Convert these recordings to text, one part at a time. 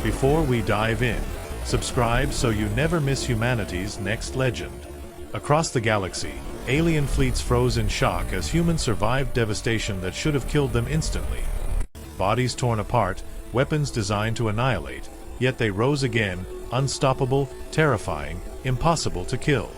Before we dive in, subscribe so you never miss humanity's next legend. Across the galaxy, alien fleets froze in shock as humans survived devastation that should have killed them instantly. Bodies torn apart, weapons designed to annihilate, yet they rose again, unstoppable, terrifying, impossible to kill.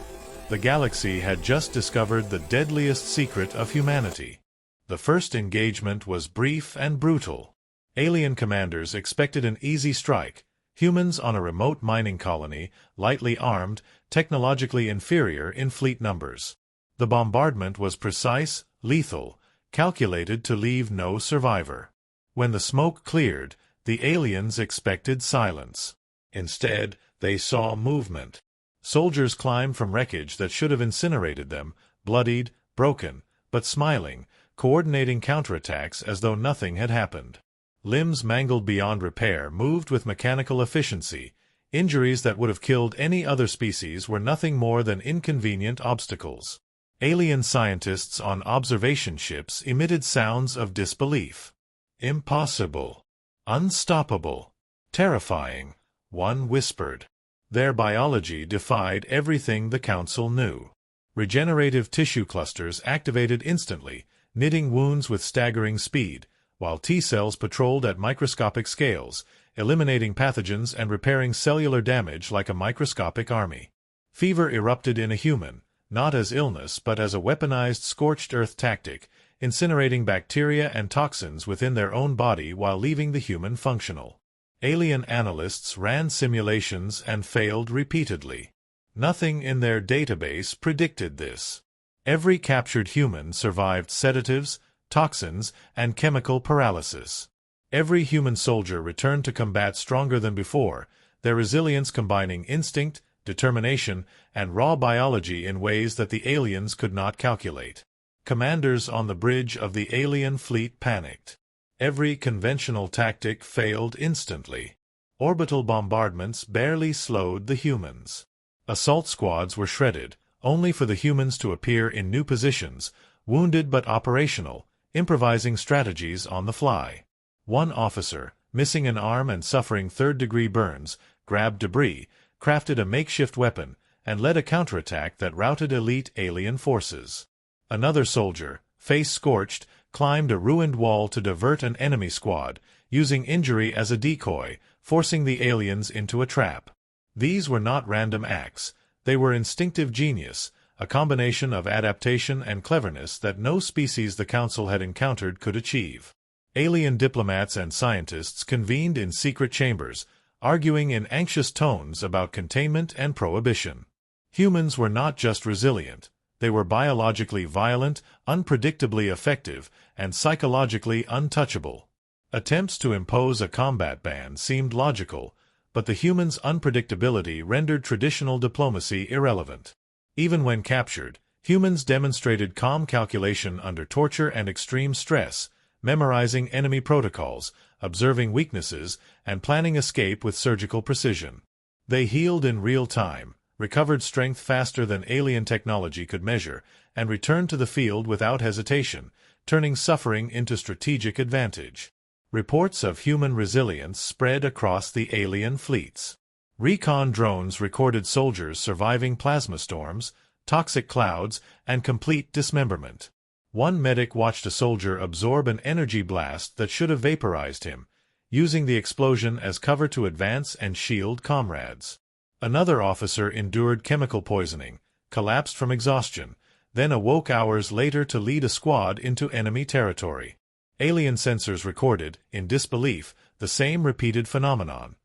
The galaxy had just discovered the deadliest secret of humanity. The first engagement was brief and brutal. Alien commanders expected an easy strike. Humans on a remote mining colony, lightly armed, technologically inferior in fleet numbers. The bombardment was precise, lethal, calculated to leave no survivor. When the smoke cleared, the aliens expected silence. Instead, they saw movement. Soldiers climbed from wreckage that should have incinerated them, bloodied, broken, but smiling, coordinating counterattacks as though nothing had happened. Limbs mangled beyond repair moved with mechanical efficiency. Injuries that would have killed any other species were nothing more than inconvenient obstacles. Alien scientists on observation ships emitted sounds of disbelief. Impossible. Unstoppable. Terrifying, one whispered. Their biology defied everything the Council knew. Regenerative tissue clusters activated instantly, knitting wounds with staggering speed, while T-cells patrolled at microscopic scales, eliminating pathogens and repairing cellular damage like a microscopic army. Fever erupted in a human, not as illness but as a weaponized scorched earth tactic, incinerating bacteria and toxins within their own body while leaving the human functional. Alien analysts ran simulations and failed repeatedly. Nothing in their database predicted this. Every captured human survived sedatives, toxins, and chemical paralysis. Every human soldier returned to combat stronger than before, their resilience combining instinct, determination, and raw biology in ways that the aliens could not calculate. Commanders on the bridge of the alien fleet panicked. Every conventional tactic failed instantly. Orbital bombardments barely slowed the humans. Assault squads were shredded, only for the humans to appear in new positions, wounded but operational, improvising strategies on the fly. One officer, missing an arm and suffering third-degree burns, grabbed debris, crafted a makeshift weapon, and led a counterattack that routed elite alien forces. Another soldier, face scorched, climbed a ruined wall to divert an enemy squad, using injury as a decoy, forcing the aliens into a trap. These were not random acts. They were instinctive genius, a combination of adaptation and cleverness that no species the Council had encountered could achieve. Alien diplomats and scientists convened in secret chambers, arguing in anxious tones about containment and prohibition. Humans were not just resilient. They were biologically violent, unpredictably effective, and psychologically untouchable. Attempts to impose a combat ban seemed logical, but the humans' unpredictability rendered traditional diplomacy irrelevant. Even when captured, humans demonstrated calm calculation under torture and extreme stress, memorizing enemy protocols, observing weaknesses, and planning escape with surgical precision. They healed in real time, recovered strength faster than alien technology could measure, and returned to the field without hesitation, turning suffering into strategic advantage. Reports of human resilience spread across the alien fleets. Recon drones recorded soldiers surviving plasma storms, toxic clouds, and complete dismemberment. One medic watched a soldier absorb an energy blast that should have vaporized him, using the explosion as cover to advance and shield comrades. Another officer endured chemical poisoning, collapsed from exhaustion, then awoke hours later to lead a squad into enemy territory. Alien sensors recorded, in disbelief, the same repeated phenomenon.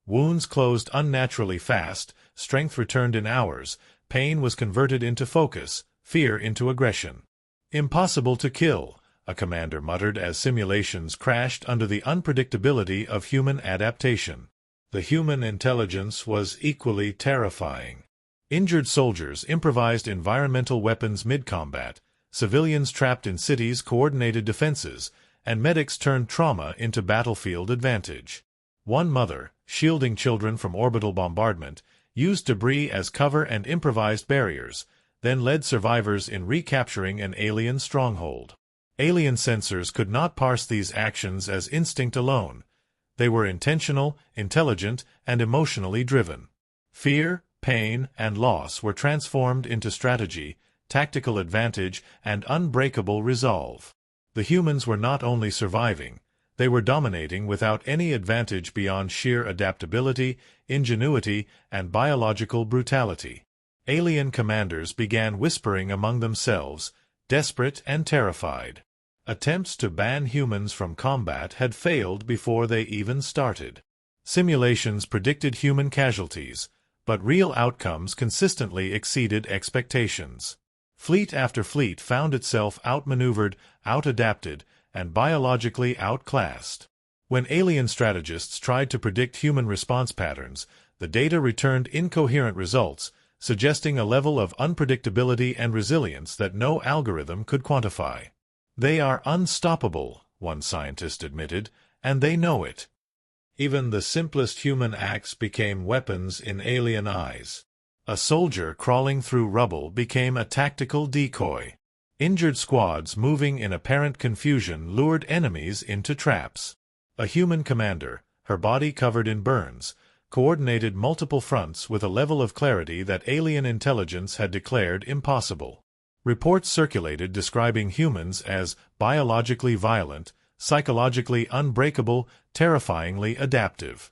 Wounds closed unnaturally fast, strength returned in hours, pain was converted into focus, fear into aggression. Impossible to kill, a commander muttered as simulations crashed under the unpredictability of human adaptation. The human intelligence was equally terrifying. Injured soldiers improvised environmental weapons mid-combat, civilians trapped in cities coordinated defenses, and medics turned trauma into battlefield advantage. One mother, shielding children from orbital bombardment, used debris as cover and improvised barriers, then led survivors in recapturing an alien stronghold. Alien sensors could not parse these actions as instinct alone. They were intentional, intelligent, and emotionally driven. Fear, pain, and loss were transformed into strategy, tactical advantage, and unbreakable resolve. The humans were not only surviving, they were dominating without any advantage beyond sheer adaptability, ingenuity, and biological brutality. Alien commanders began whispering among themselves, desperate and terrified. Attempts to ban humans from combat had failed before they even started. Simulations predicted human casualties, but real outcomes consistently exceeded expectations. Fleet after fleet found itself outmaneuvered, outadapted, and biologically outclassed. When alien strategists tried to predict human response patterns, the data returned incoherent results, suggesting a level of unpredictability and resilience that no algorithm could quantify. They are unstoppable, one scientist admitted, and they know it. Even the simplest human acts became weapons in alien eyes. A soldier crawling through rubble became a tactical decoy. Injured squads moving in apparent confusion lured enemies into traps. A human commander, her body covered in burns, coordinated multiple fronts with a level of clarity that alien intelligence had declared impossible. Reports circulated describing humans as biologically violent, psychologically unbreakable, terrifyingly adaptive.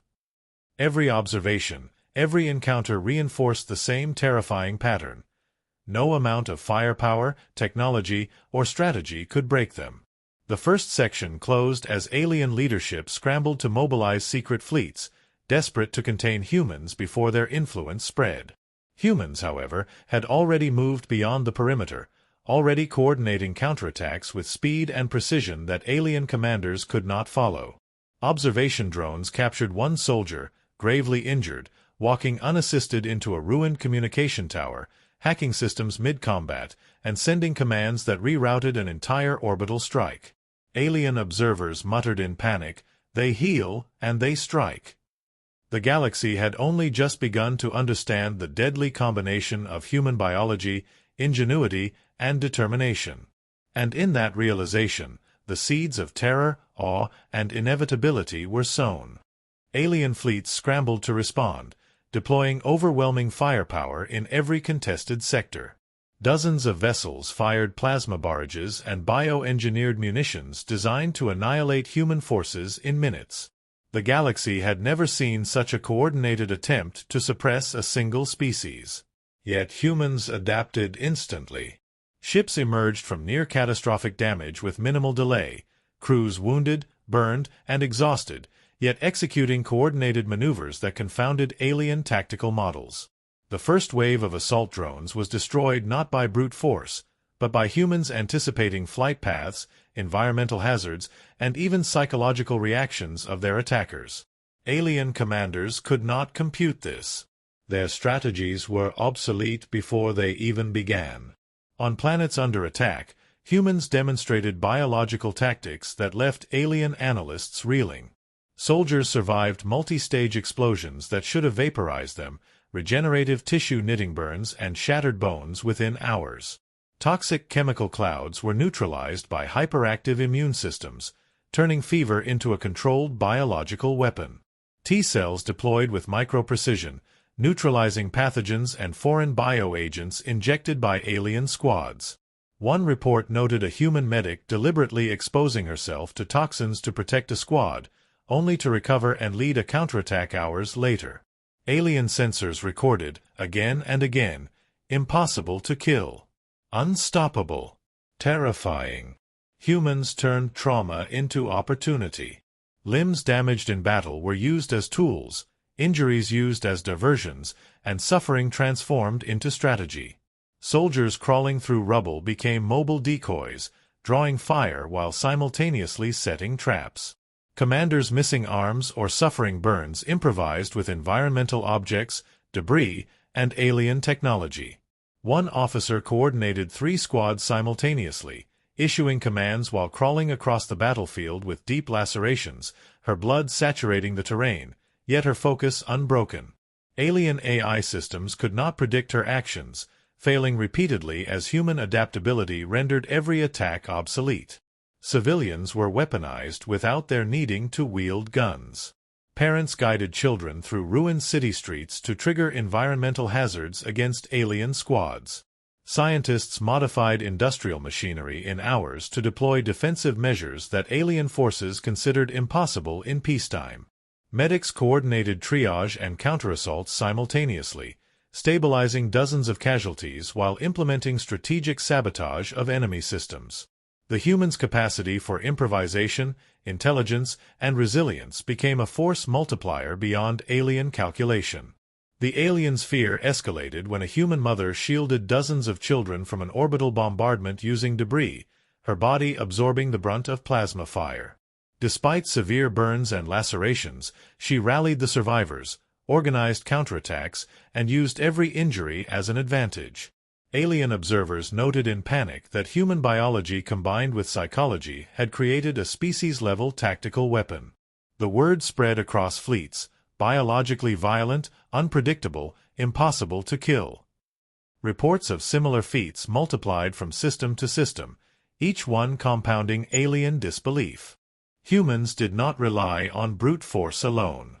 Every observation, every encounter reinforced the same terrifying pattern. No amount of firepower, technology, or strategy could break them. The first section closed as alien leadership scrambled to mobilize secret fleets, desperate to contain humans before their influence spread. Humans, however, had already moved beyond the perimeter, already coordinating counterattacks with speed and precision that alien commanders could not follow. Observation drones captured one soldier, gravely injured, walking unassisted into a ruined communication tower, hacking systems mid-combat, and sending commands that rerouted an entire orbital strike. Alien observers muttered in panic, "They heal, and they strike." The galaxy had only just begun to understand the deadly combination of human biology, ingenuity, and determination. And in that realization, the seeds of terror, awe, and inevitability were sown. Alien fleets scrambled to respond, deploying overwhelming firepower in every contested sector. Dozens of vessels fired plasma barrages and bioengineered munitions designed to annihilate human forces in minutes. The galaxy had never seen such a coordinated attempt to suppress a single species. Yet humans adapted instantly. Ships emerged from near-catastrophic damage with minimal delay, crews wounded, burned, and exhausted, yet executing coordinated maneuvers that confounded alien tactical models. The first wave of assault drones was destroyed not by brute force, but by humans anticipating flight paths, environmental hazards, and even psychological reactions of their attackers. Alien commanders could not compute this. Their strategies were obsolete before they even began. On planets under attack, humans demonstrated biological tactics that left alien analysts reeling. Soldiers survived multi-stage explosions that should have vaporized them, regenerative tissue knitting burns, and shattered bones within hours. Toxic chemical clouds were neutralized by hyperactive immune systems, turning fever into a controlled biological weapon. T-cells deployed with micro-precision, neutralizing pathogens and foreign bioagents injected by alien squads. One report noted a human medic deliberately exposing herself to toxins to protect a squad, only to recover and lead a counterattack hours later. Alien sensors recorded, again and again, impossible to kill. Unstoppable. Terrifying. Humans turned trauma into opportunity. Limbs damaged in battle were used as tools, injuries used as diversions, and suffering transformed into strategy. Soldiers crawling through rubble became mobile decoys, drawing fire while simultaneously setting traps. Commanders missing arms or suffering burns improvised with environmental objects, debris, and alien technology. One officer coordinated 3 squads simultaneously, issuing commands while crawling across the battlefield with deep lacerations, her blood saturating the terrain, yet her focus unbroken. Alien AI systems could not predict her actions, failing repeatedly as human adaptability rendered every attack obsolete. Civilians were weaponized without their needing to wield guns. parents guided children through ruined city streets to trigger environmental hazards against alien squads. Scientists modified industrial machinery in hours to deploy defensive measures that alien forces considered impossible in peacetime. Medics coordinated triage and counterassaults simultaneously, stabilizing dozens of casualties while implementing strategic sabotage of enemy systems. The humans' capacity for improvisation, intelligence, and resilience became a force multiplier beyond alien calculation. The aliens' fear escalated when a human mother shielded dozens of children from an orbital bombardment using debris, her body absorbing the brunt of plasma fire. Despite severe burns and lacerations, she rallied the survivors, organized counterattacks, and used every injury as an advantage. Alien observers noted in panic that human biology combined with psychology had created a species-level tactical weapon. The word spread across fleets: biologically violent, unpredictable, impossible to kill. Reports of similar feats multiplied from system to system, each one compounding alien disbelief. Humans did not rely on brute force alone.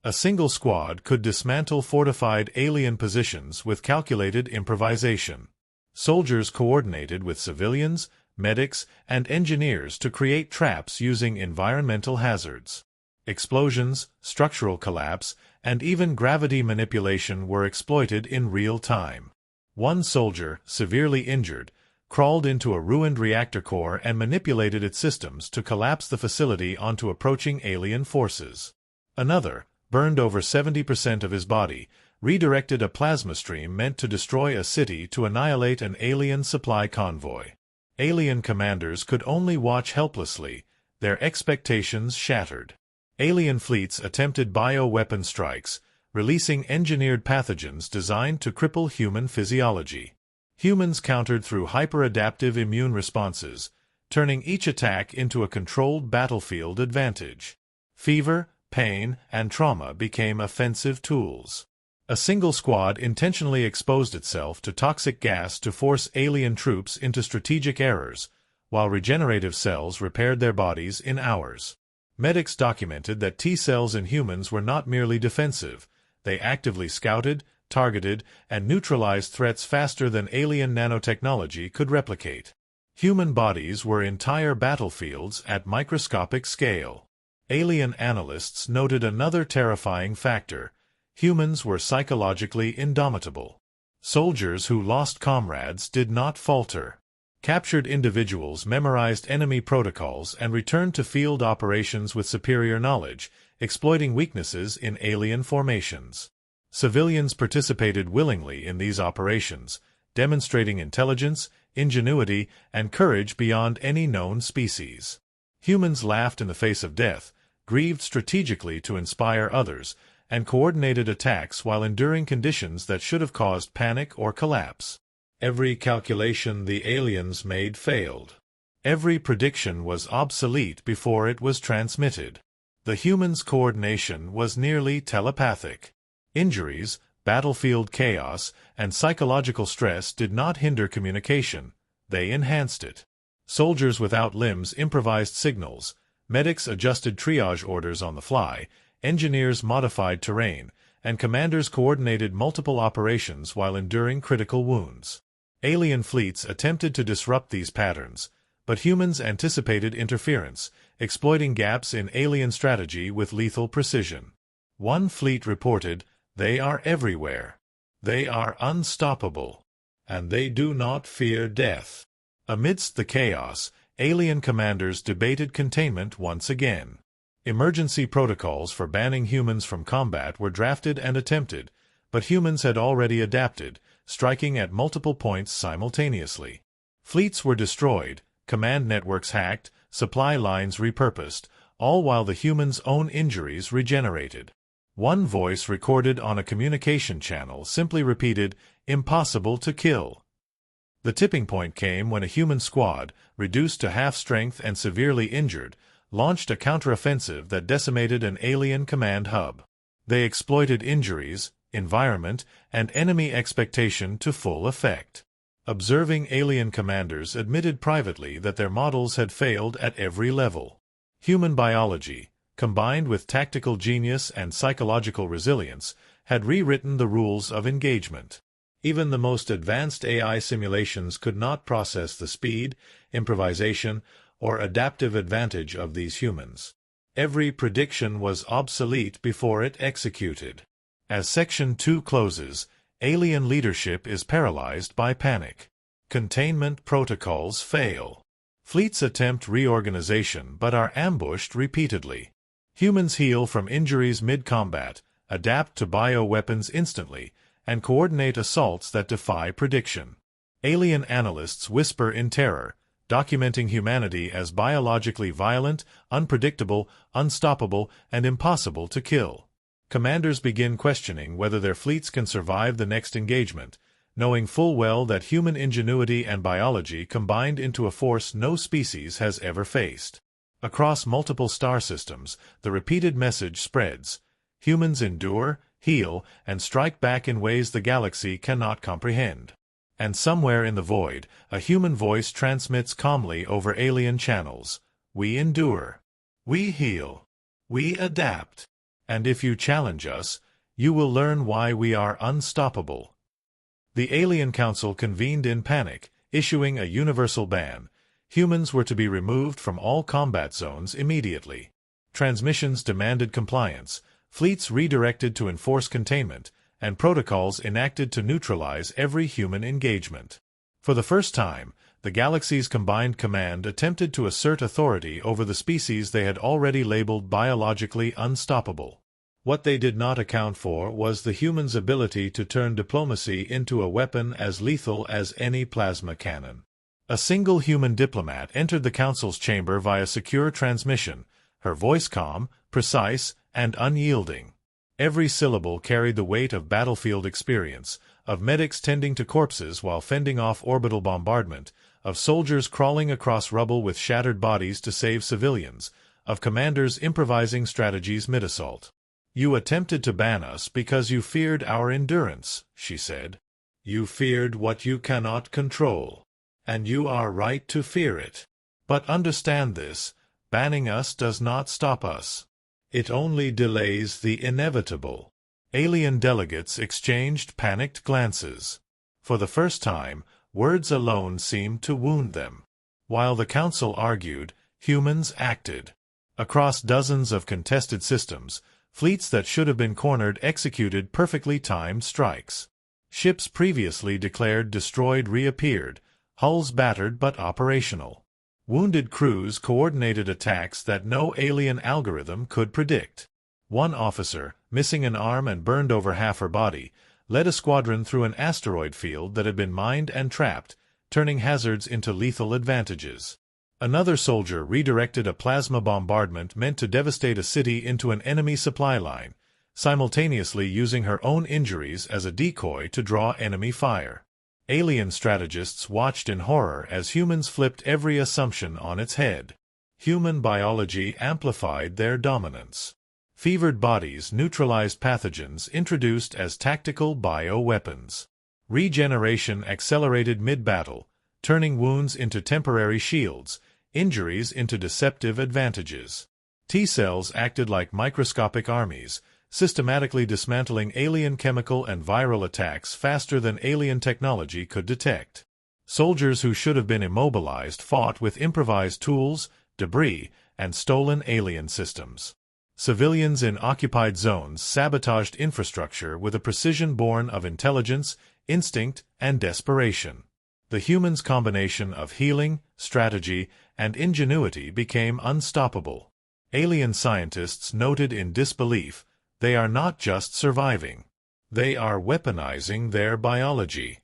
A single squad could dismantle fortified alien positions with calculated improvisation. Soldiers coordinated with civilians, medics, and engineers to create traps using environmental hazards. Explosions, structural collapse, and even gravity manipulation were exploited in real time. One soldier, severely injured, crawled into a ruined reactor core and manipulated its systems to collapse the facility onto approaching alien forces. Another, burned over 70% of his body, redirected a plasma stream meant to destroy a city to annihilate an alien supply convoy. Alien commanders could only watch helplessly, their expectations shattered. Alien fleets attempted bioweapon strikes, releasing engineered pathogens designed to cripple human physiology. Humans countered through hyper-adaptive immune responses, turning each attack into a controlled battlefield advantage. Fever, pain, and trauma became offensive tools. A single squad intentionally exposed itself to toxic gas to force alien troops into strategic errors, while regenerative cells repaired their bodies in hours. Medics documented that T-cells in humans were not merely defensive, they actively scouted, targeted, and neutralized threats faster than alien nanotechnology could replicate. Human bodies were entire battlefields at microscopic scale. Alien analysts noted another terrifying factor: humans were psychologically indomitable. Soldiers who lost comrades did not falter. Captured individuals memorized enemy protocols and returned to field operations with superior knowledge, exploiting weaknesses in alien formations. Civilians participated willingly in these operations, demonstrating intelligence, ingenuity, and courage beyond any known species. Humans laughed in the face of death, grieved strategically to inspire others, and coordinated attacks while enduring conditions that should have caused panic or collapse. Every calculation the aliens made failed. Every prediction was obsolete before it was transmitted. The humans' coordination was nearly telepathic. Injuries, battlefield chaos, and psychological stress did not hinder communication, they enhanced it. Soldiers without limbs improvised signals, medics adjusted triage orders on the fly, engineers modified terrain, and commanders coordinated multiple operations while enduring critical wounds. Alien fleets attempted to disrupt these patterns, but humans anticipated interference, exploiting gaps in alien strategy with lethal precision. One fleet reported, "They are everywhere. They are unstoppable. And they do not fear death." Amidst the chaos, alien commanders debated containment once again. Emergency protocols for banning humans from combat were drafted and attempted, but humans had already adapted, striking at multiple points simultaneously. Fleets were destroyed, command networks hacked, supply lines repurposed, all while the humans' own injuries regenerated. One voice recorded on a communication channel simply repeated, "Impossible to kill." The tipping point came when a human squad, reduced to half-strength and severely injured, launched a counteroffensive that decimated an alien command hub. They exploited injuries, environment, and enemy expectation to full effect. Observing alien commanders admitted privately that their models had failed at every level. Human biology, combined with tactical genius and psychological resilience, had rewritten the rules of engagement. Even the most advanced AI simulations could not process the speed, improvisation, or adaptive advantage of these humans. Every prediction was obsolete before it executed. As Section 2 closes, alien leadership is paralyzed by panic. Containment protocols fail. Fleets attempt reorganization but are ambushed repeatedly. Humans heal from injuries mid-combat, adapt to bioweapons instantly, and coordinate assaults that defy prediction. Alien analysts whisper in terror, documenting humanity as biologically violent, unpredictable, unstoppable, and impossible to kill. Commanders begin questioning whether their fleets can survive the next engagement, knowing full well that human ingenuity and biology combined into a force no species has ever faced. Across multiple star systems, the repeated message spreads: humans endure, heal, and strike back in ways the galaxy cannot comprehend. And somewhere in the void, a human voice transmits calmly over alien channels: we endure, we heal, we adapt, and if you challenge us, you will learn why we are unstoppable. The Alien Council convened in panic, issuing a universal ban. Humans were to be removed from all combat zones immediately. Transmissions demanded compliance, fleets redirected to enforce containment, and protocols enacted to neutralize every human engagement. For the first time, the galaxy's combined command attempted to assert authority over the species they had already labeled biologically unstoppable. What they did not account for was the humans' ability to turn diplomacy into a weapon as lethal as any plasma cannon. A single human diplomat entered the Council's chamber via secure transmission, her voice calm, precise, and unyielding. Every syllable carried the weight of battlefield experience, of medics tending to corpses while fending off orbital bombardment, of soldiers crawling across rubble with shattered bodies to save civilians, of commanders improvising strategies mid-assault. "You attempted to ban us because you feared our endurance," she said. "You feared what you cannot control. And you are right to fear it. But understand this, banning us does not stop us. It only delays the inevitable." Alien delegates exchanged panicked glances. For the first time, words alone seemed to wound them. While the Council argued, humans acted. Across dozens of contested systems, fleets that should have been cornered executed perfectly timed strikes. Ships previously declared destroyed reappeared, hulls battered but operational. Wounded crews coordinated attacks that no alien algorithm could predict. One officer, missing an arm and burned over half her body, led a squadron through an asteroid field that had been mined and trapped, turning hazards into lethal advantages. Another soldier redirected a plasma bombardment meant to devastate a city into an enemy supply line, simultaneously using her own injuries as a decoy to draw enemy fire. Alien strategists watched in horror as humans flipped every assumption on its head. Human biology amplified their dominance. Fevered bodies neutralized pathogens introduced as tactical bioweapons. Regeneration accelerated mid-battle, turning wounds into temporary shields, injuries into deceptive advantages. T-cells acted like microscopic armies, systematically dismantling alien chemical and viral attacks faster than alien technology could detect. Soldiers who should have been immobilized fought with improvised tools, debris, and stolen alien systems. Civilians in occupied zones sabotaged infrastructure with a precision born of intelligence, instinct, and desperation. The humans' combination of healing, strategy, and ingenuity became unstoppable. Alien scientists noted in disbelief, they are not just surviving. They are weaponizing their biology.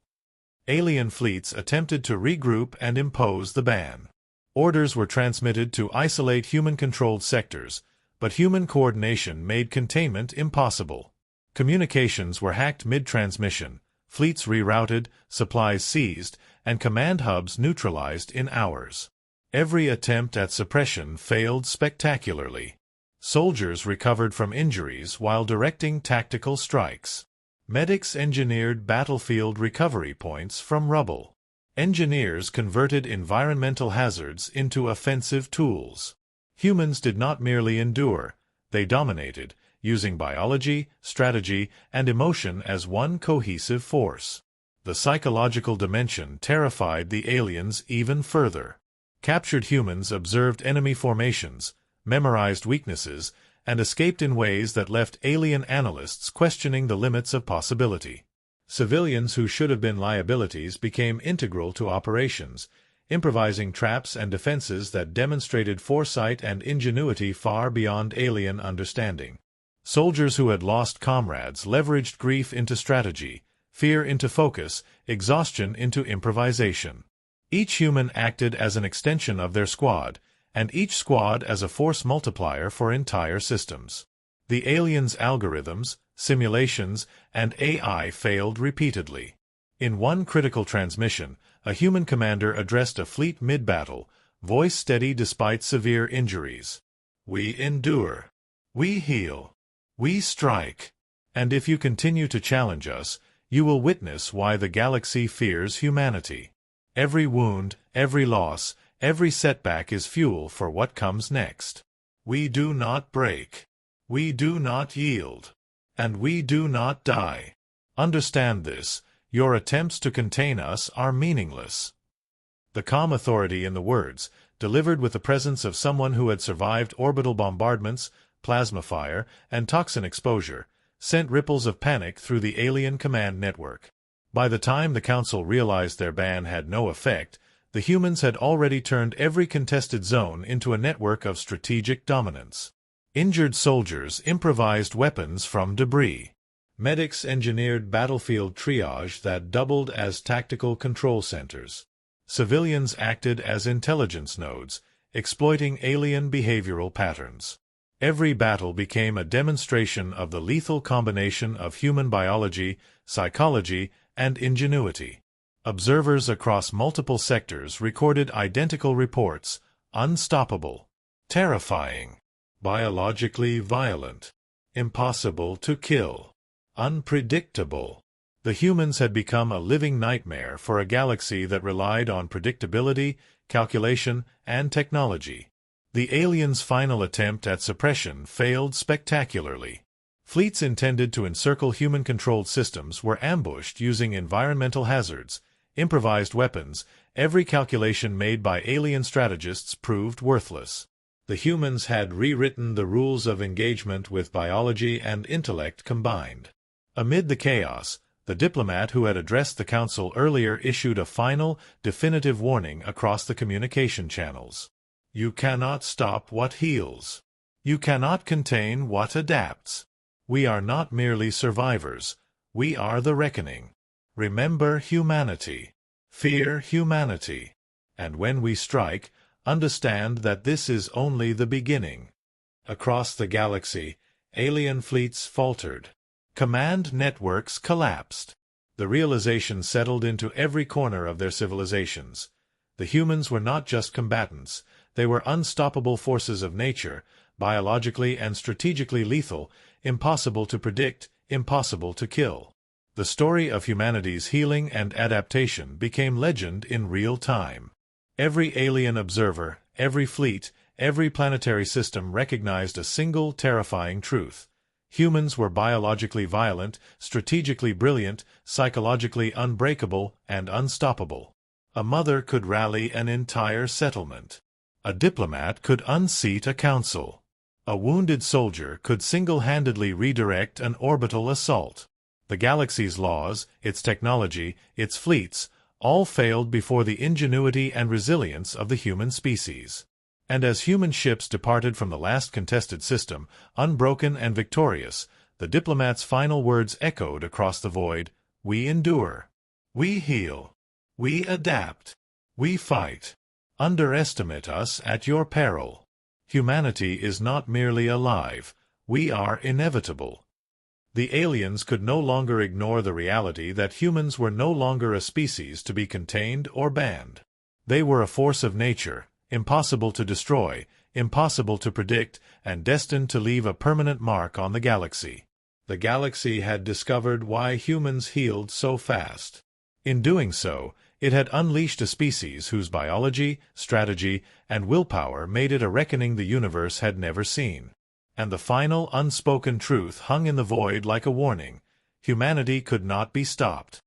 Alien fleets attempted to regroup and impose the ban. Orders were transmitted to isolate human-controlled sectors, but human coordination made containment impossible. Communications were hacked mid-transmission, fleets rerouted, supplies seized, and command hubs neutralized in hours. Every attempt at suppression failed spectacularly. Soldiers recovered from injuries while directing tactical strikes. Medics engineered battlefield recovery points from rubble. Engineers converted environmental hazards into offensive tools. Humans did not merely endure, They dominated, using biology, strategy, and emotion as one cohesive force. The psychological dimension terrified the aliens even further. Captured humans observed enemy formations, memorized weaknesses, and escaped in ways that left alien analysts questioning the limits of possibility. Civilians who should have been liabilities became integral to operations, improvising traps and defenses that demonstrated foresight and ingenuity far beyond alien understanding. Soldiers who had lost comrades leveraged grief into strategy, fear into focus, exhaustion into improvisation. Each human acted as an extension of their squad, and each squad as a force multiplier for entire systems. The aliens' algorithms, simulations, and AI failed repeatedly. In one critical transmission, a human commander addressed a fleet mid-battle, voice steady despite severe injuries. "We endure. We heal. We strike. And if you continue to challenge us, you will witness why the galaxy fears humanity. Every wound, every loss, every setback is fuel for what comes next. We do not break. We do not yield. And we do not die. Understand this. Your attempts to contain us are meaningless." The calm authority in the words, delivered with the presence of someone who had survived orbital bombardments, plasma fire, and toxin exposure, sent ripples of panic through the alien command network. By the time the Council realized their ban had no effect, the humans had already turned every contested zone into a network of strategic dominance. Injured soldiers improvised weapons from debris. Medics engineered battlefield triage that doubled as tactical control centers. Civilians acted as intelligence nodes, exploiting alien behavioral patterns. Every battle became a demonstration of the lethal combination of human biology, psychology, and ingenuity. Observers across multiple sectors recorded identical reports: unstoppable, terrifying, biologically violent, impossible to kill, unpredictable. The humans had become a living nightmare for a galaxy that relied on predictability, calculation, and technology. The aliens' final attempt at suppression failed spectacularly. Fleets intended to encircle human-controlled systems were ambushed using environmental hazards, improvised weapons. Every calculation made by alien strategists proved worthless. The humans had rewritten the rules of engagement with biology and intellect combined. Amid the chaos, the diplomat who had addressed the Council earlier issued a final, definitive warning across the communication channels. "You cannot stop what heals. You cannot contain what adapts. We are not merely survivors. We are the reckoning. Remember humanity. Fear humanity. And when we strike, understand that this is only the beginning." Across the galaxy, alien fleets faltered. Command networks collapsed. The realization settled into every corner of their civilizations. The humans were not just combatants. They were unstoppable forces of nature, biologically and strategically lethal, impossible to predict, impossible to kill. The story of humanity's healing and adaptation became legend in real time. Every alien observer, every fleet, every planetary system recognized a single terrifying truth. Humans were biologically violent, strategically brilliant, psychologically unbreakable, and unstoppable. A mother could rally an entire settlement. A diplomat could unseat a council. A wounded soldier could single-handedly redirect an orbital assault. The galaxy's laws, its technology, its fleets, all failed before the ingenuity and resilience of the human species. And as human ships departed from the last contested system, unbroken and victorious, the diplomat's final words echoed across the void: "We endure. We heal. We adapt. We fight. Underestimate us at your peril. Humanity is not merely alive. We are inevitable." The aliens could no longer ignore the reality that humans were no longer a species to be contained or banned. They were a force of nature, impossible to destroy, impossible to predict, and destined to leave a permanent mark on the galaxy. The galaxy had discovered why humans healed so fast. In doing so, it had unleashed a species whose biology, strategy, and willpower made it a reckoning the universe had never seen. And the final, unspoken truth hung in the void like a warning. Humanity could not be stopped.